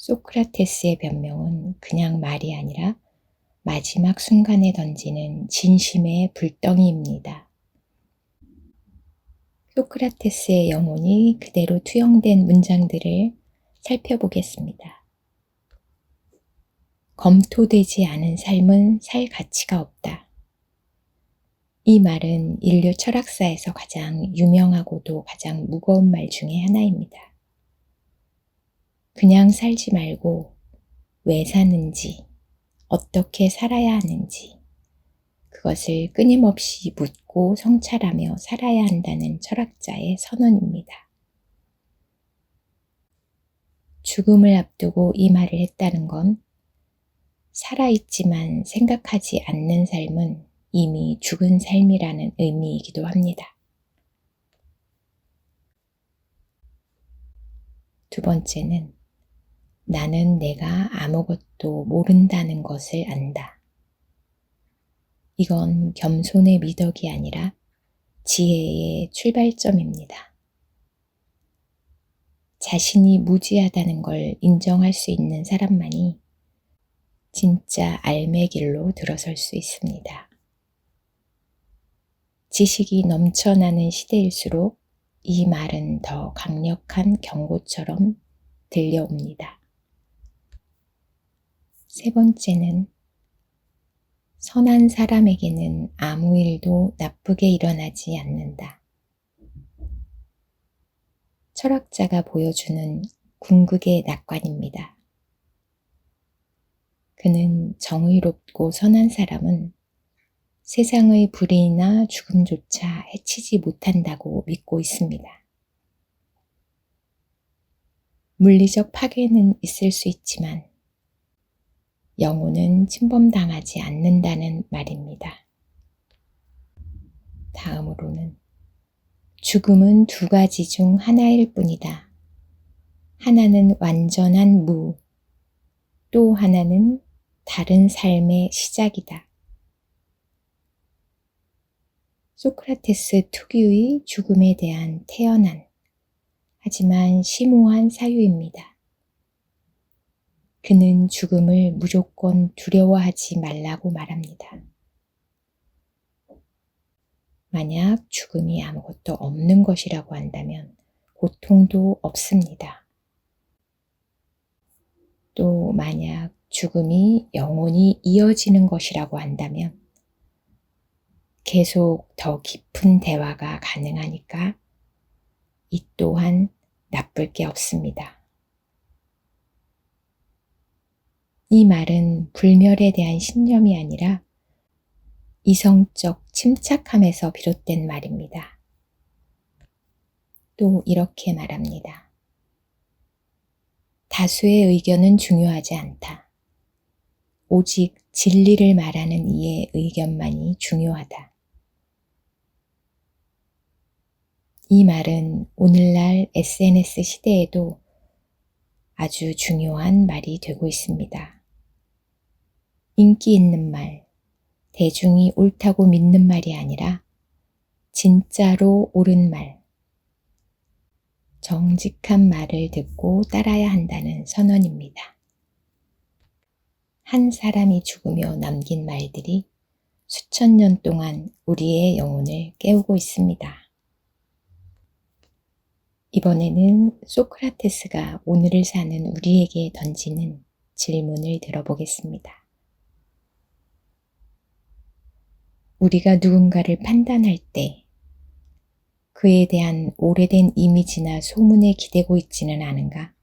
소크라테스의 변명은 그냥 말이 아니라 마지막 순간에 던지는 진심의 불덩이입니다. 소크라테스의 영혼이 그대로 투영된 문장들을 살펴보겠습니다. 검토되지 않은 삶은 살 가치가 없다. 이 말은 인류 철학사에서 가장 유명하고도 가장 무거운 말 중에 하나입니다. 그냥 살지 말고 왜 사는지, 어떻게 살아야 하는지, 그것을 끊임없이 묻고 성찰하며 살아야 한다는 철학자의 선언입니다. 죽음을 앞두고 이 말을 했다는 건 살아있지만 생각하지 않는 삶은 이미 죽은 삶이라는 의미이기도 합니다. 두 번째는 나는 내가 아무것도 모른다는 것을 안다. 이건 겸손의 미덕이 아니라 지혜의 출발점입니다. 자신이 무지하다는 걸 인정할 수 있는 사람만이 진짜 알매 길로 들어설 수 있습니다. 지식이 넘쳐나는 시대일수록 이 말은 더 강력한 경고처럼 들려옵니다. 세 번째는 선한 사람에게는 아무 일도 나쁘게 일어나지 않는다. 철학자가 보여주는 궁극의 낙관입니다. 그는 정의롭고 선한 사람은 세상의 불의나 죽음조차 해치지 못한다고 믿고 있습니다. 물리적 파괴는 있을 수 있지만 영혼은 침범당하지 않는다는 말입니다. 다음으로는 죽음은 두 가지 중 하나일 뿐이다. 하나는 완전한 무, 또 하나는 다른 삶의 시작이다. 소크라테스 특유의 죽음에 대한 태연한, 하지만 심오한 사유입니다. 그는 죽음을 무조건 두려워하지 말라고 말합니다. 만약 죽음이 아무것도 없는 것이라고 한다면 고통도 없습니다. 또 만약 죽음이 영원히 이어지는 것이라고 한다면 계속 더 깊은 대화가 가능하니까 이 또한 나쁠 게 없습니다. 이 말은 불멸에 대한 신념이 아니라 이성적 침착함에서 비롯된 말입니다. 또 이렇게 말합니다. 다수의 의견은 중요하지 않다. 오직 진리를 말하는 이의 의견만이 중요하다. 이 말은 오늘날 SNS 시대에도 아주 중요한 말이 되고 있습니다. 인기 있는 말, 대중이 옳다고 믿는 말이 아니라 진짜로 옳은 말, 정직한 말을 듣고 따라야 한다는 선언입니다. 한 사람이 죽으며 남긴 말들이 수천 년 동안 우리의 영혼을 깨우고 있습니다. 이번에는 소크라테스가 오늘을 사는 우리에게 던지는 질문을 들어보겠습니다. 우리가 누군가를 판단할 때 그에 대한 오래된 이미지나 소문에 기대고 있지는 않은가?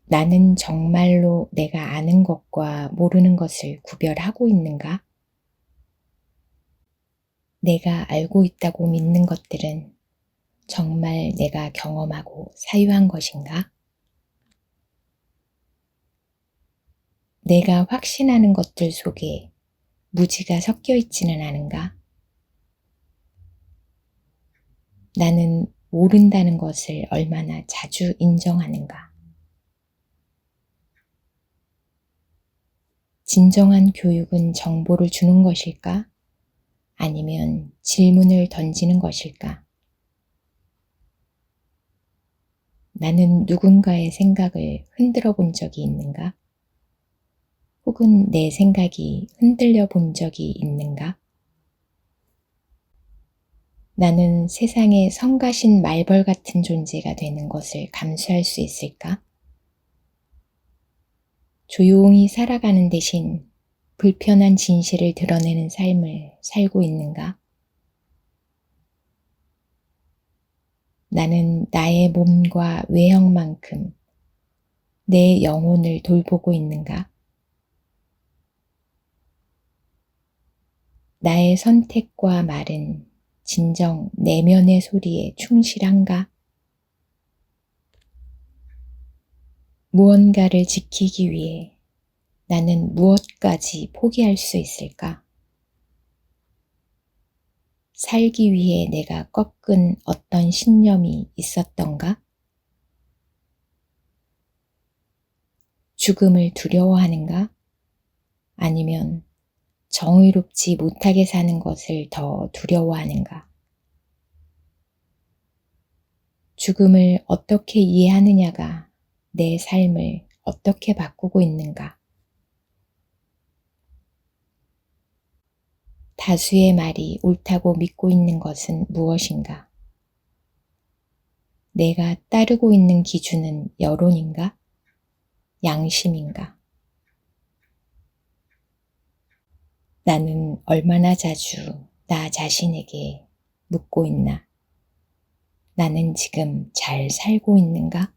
나는 정말로 내가 아는 것과 모르는 것을 구별하고 있는가? 내가 알고 있다고 믿는 것들은 정말 내가 경험하고 사유한 것인가? 내가 확신하는 것들 속에 무지가 섞여 있지는 않은가? 나는 모른다는 것을 얼마나 자주 인정하는가? 진정한 교육은 정보를 주는 것일까? 아니면 질문을 던지는 것일까? 나는 누군가의 생각을 흔들어 본 적이 있는가? 혹은 내 생각이 흔들려 본 적이 있는가? 나는 세상에 성가신 말벌 같은 존재가 되는 것을 감수할 수 있을까? 조용히 살아가는 대신 불편한 진실을 드러내는 삶을 살고 있는가? 나는 나의 몸과 외형만큼 내 영혼을 돌보고 있는가? 나의 선택과 말은 진정 내면의 소리에 충실한가? 무언가를 지키기 위해 나는 무엇까지 포기할 수 있을까? 살기 위해 내가 꺾은 어떤 신념이 있었던가? 죽음을 두려워하는가? 아니면 정의롭지 못하게 사는 것을 더 두려워하는가? 죽음을 어떻게 이해하느냐가 내 삶을 어떻게 바꾸고 있는가? 다수의 말이 옳다고 믿고 있는 것은 무엇인가? 내가 따르고 있는 기준은 여론인가? 양심인가? 나는 얼마나 자주 나 자신에게 묻고 있나? 나는 지금 잘 살고 있는가?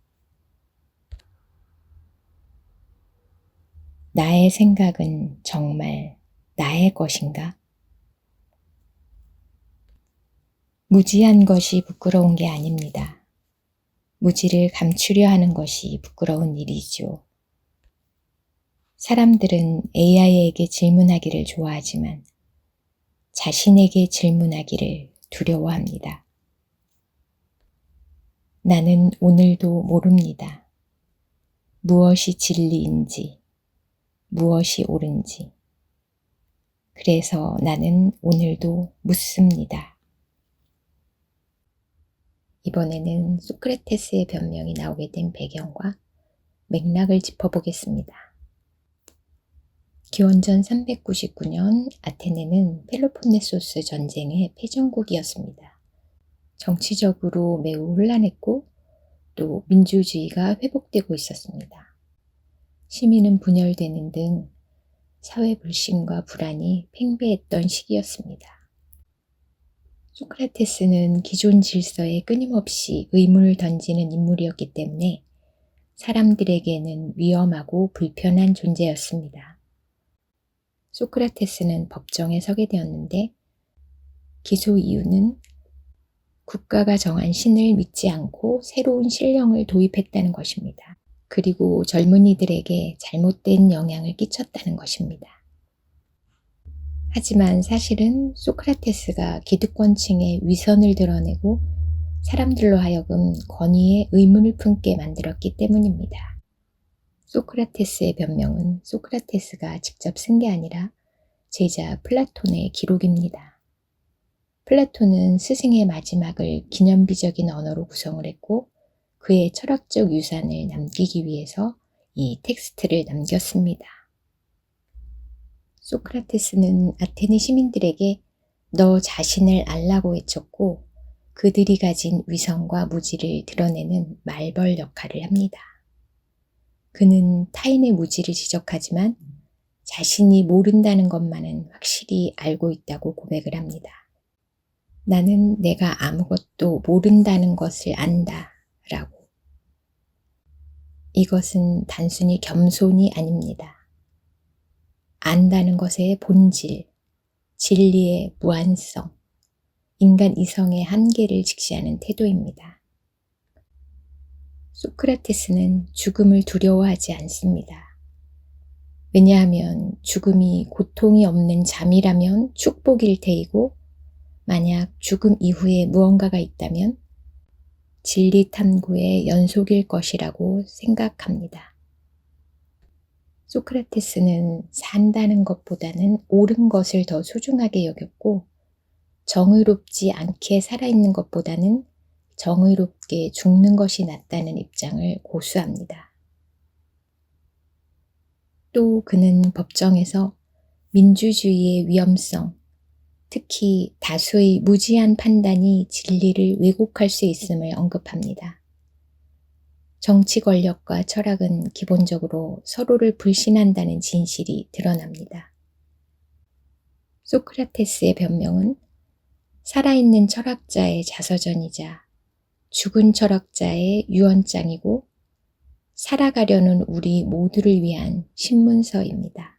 나의 생각은 정말 나의 것인가? 무지한 것이 부끄러운 게 아닙니다. 무지를 감추려 하는 것이 부끄러운 일이죠. 사람들은 AI에게 질문하기를 좋아하지만 자신에게 질문하기를 두려워합니다. 나는 오늘도 모릅니다. 무엇이 진리인지, 무엇이 옳은지. 그래서 나는 오늘도 묻습니다. 이번에는 소크라테스의 변명이 나오게 된 배경과 맥락을 짚어보겠습니다. 기원전 399년 아테네는 펠로폰네소스 전쟁의 패전국이었습니다. 정치적으로 매우 혼란했고 또 민주주의가 회복되고 있었습니다. 시민은 분열되는 등 사회 불신과 불안이 팽배했던 시기였습니다. 소크라테스는 기존 질서에 끊임없이 의문을 던지는 인물이었기 때문에 사람들에게는 위험하고 불편한 존재였습니다. 소크라테스는 법정에 서게 되었는데 기소 이유는 국가가 정한 신을 믿지 않고 새로운 신령을 도입했다는 것입니다. 그리고 젊은이들에게 잘못된 영향을 끼쳤다는 것입니다. 하지만 사실은 소크라테스가 기득권층의 위선을 드러내고 사람들로 하여금 권위에 의문을 품게 만들었기 때문입니다. 소크라테스의 변명은 소크라테스가 직접 쓴 게 아니라 제자 플라톤의 기록입니다. 플라톤은 스승의 마지막을 기념비적인 언어로 구성을 했고 그의 철학적 유산을 남기기 위해서 이 텍스트를 남겼습니다. 소크라테스는 아테네 시민들에게 너 자신을 알라고 외쳤고 그들이 가진 위선과 무지를 드러내는 말벌 역할을 합니다. 그는 타인의 무지를 지적하지만 자신이 모른다는 것만은 확실히 알고 있다고 고백을 합니다. 나는 내가 아무것도 모른다는 것을 안다 라고. 이것은 단순히 겸손이 아닙니다. 안다는 것의 본질, 진리의 무한성, 인간 이성의 한계를 직시하는 태도입니다. 소크라테스는 죽음을 두려워하지 않습니다. 왜냐하면 죽음이 고통이 없는 잠이라면 축복일 테이고 만약 죽음 이후에 무언가가 있다면 진리 탐구의 연속일 것이라고 생각합니다. 소크라테스는 산다는 것보다는 옳은 것을 더 소중하게 여겼고 정의롭지 않게 살아있는 것보다는 정의롭게 죽는 것이 낫다는 입장을 고수합니다. 또 그는 법정에서 민주주의의 위험성, 특히 다수의 무지한 판단이 진리를 왜곡할 수 있음을 언급합니다. 정치 권력과 철학은 기본적으로 서로를 불신한다는 진실이 드러납니다. 소크라테스의 변명은 살아있는 철학자의 자서전이자 죽은 철학자의 유언장이고 살아가려는 우리 모두를 위한 신문서입니다.